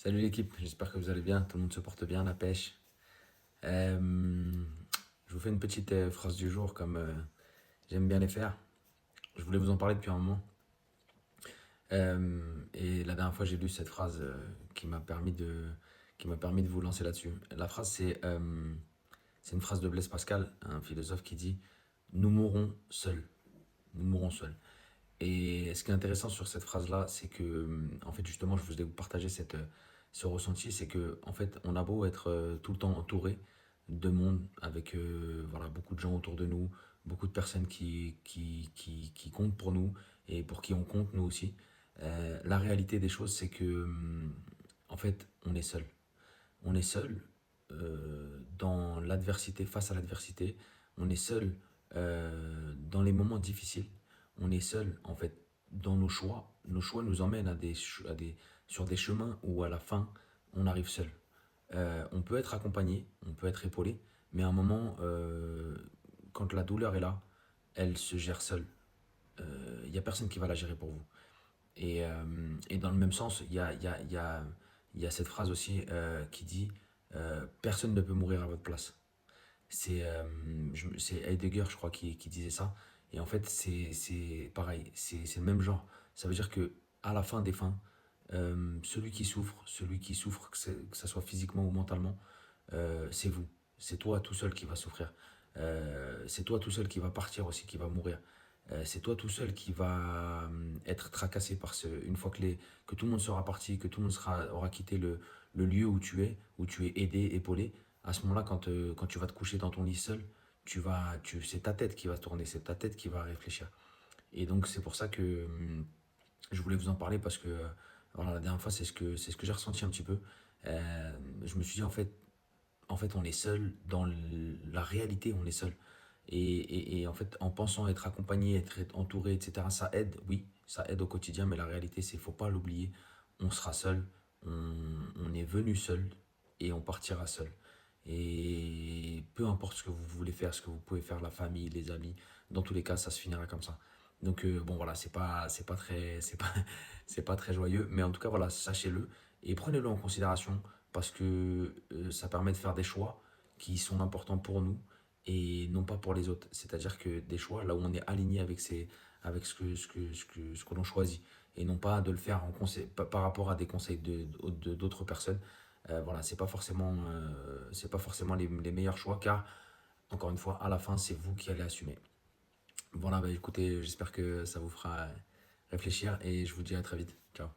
Salut l'équipe, j'espère que vous allez bien, tout le monde se porte bien, la pêche. Je vous fais une petite phrase du jour comme j'aime bien les faire. Je voulais vous en parler depuis un moment. Et la dernière fois j'ai lu cette phrase qui m'a permis de vous lancer là-dessus. La phrase c'est une phrase de Blaise Pascal, un philosophe qui dit: Nous mourrons seuls. Nous mourrons seuls. Et ce qui est intéressant sur cette phrase-là, c'est que, en fait, justement, je voulais vous partager ce ressenti, c'est que, en fait, on a beau être tout le temps entouré de monde, avec voilà, beaucoup de gens autour de nous, beaucoup de personnes qui comptent pour nous et pour qui on compte nous aussi. La réalité des choses, c'est que, en fait, on est seul. On est seul dans l'adversité, face à l'adversité. On est seul dans les moments difficiles. On est seul, en fait, dans nos choix. Nos choix nous emmènent sur des chemins où, à la fin, on arrive seul. On peut être accompagné, on peut être épaulé, mais à un moment, quand la douleur est là, elle se gère seule. Il n'y a personne qui va la gérer pour vous. Et dans le même sens, il y a cette phrase aussi qui dit personne ne peut mourir à votre place. C'est Heidegger, je crois, qui disait ça. Et en fait, c'est pareil, c'est le même genre. Ça veut dire que à la fin des fins, celui qui souffre, que ça soit physiquement ou mentalement, c'est vous. C'est toi tout seul qui va souffrir. C'est toi tout seul qui va partir aussi, qui va mourir. C'est toi tout seul qui va être tracassé par une fois que tout le monde sera parti, que tout le monde aura quitté le lieu où tu es aidé, épaulé. À ce moment-là, quand tu vas te coucher dans ton lit seul, c'est ta tête qui va tourner, c'est ta tête qui va réfléchir. Et donc, c'est pour ça que je voulais vous en parler parce que voilà, la dernière fois, c'est ce que j'ai ressenti un petit peu. Je me suis dit, en fait, on est seul. Dans la réalité, on est seul. Et en fait, en pensant être accompagné, être entouré, etc., ça aide, oui, ça aide au quotidien, mais la réalité, c'est qu'il ne faut pas l'oublier. On sera seul, on est venu seul et on partira seul. Et peu importe ce que vous voulez faire, ce que vous pouvez faire, la famille, les amis, dans tous les cas, ça se finira comme ça. Donc bon voilà, c'est pas très joyeux, mais en tout cas voilà, sachez-le et prenez-le en considération parce que ça permet de faire des choix qui sont importants pour nous et non pas pour les autres. C'est-à-dire que des choix là où on est aligné avec ce que l'on choisit et non pas de le faire par rapport à des conseils d'autres personnes. Voilà, c'est pas forcément les meilleurs choix car encore une fois, à la fin, c'est vous qui allez assumer. Voilà, bah écoutez, j'espère que ça vous fera réfléchir et je vous dis à très vite. Ciao.